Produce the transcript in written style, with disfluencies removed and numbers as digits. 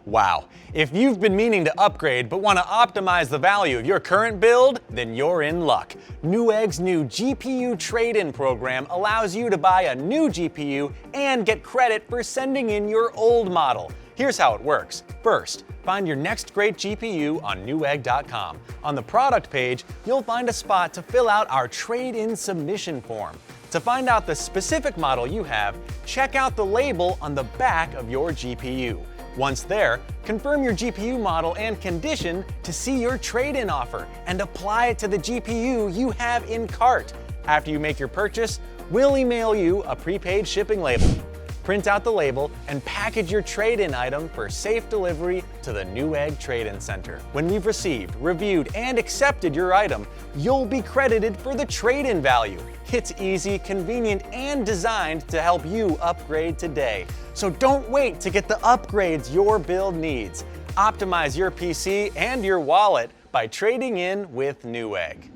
Wow, if you've been meaning to upgrade but want to optimize the value of your current build, then you're in luck. Newegg's new GPU trade-in program allows you to buy a new GPU and get credit for sending in your old model. Here's how it works. First, find your next great GPU on Newegg.com. On the product page, you'll find a spot to fill out our trade-in submission form. To find out the specific model you have, check out the label on the back of your GPU. Once there, confirm your GPU model and condition to see your trade-in offer and apply it to the GPU you have in cart. After you make your purchase, we'll email you a prepaid shipping label. Print out the label and package your trade-in item for safe delivery to the Newegg Trade-In Center. When we've received, reviewed, and accepted your item, you'll be credited for the trade-in value. It's easy, convenient, and designed to help you upgrade today. So don't wait to get the upgrades your build needs. Optimize your PC and your wallet by trading in with Newegg.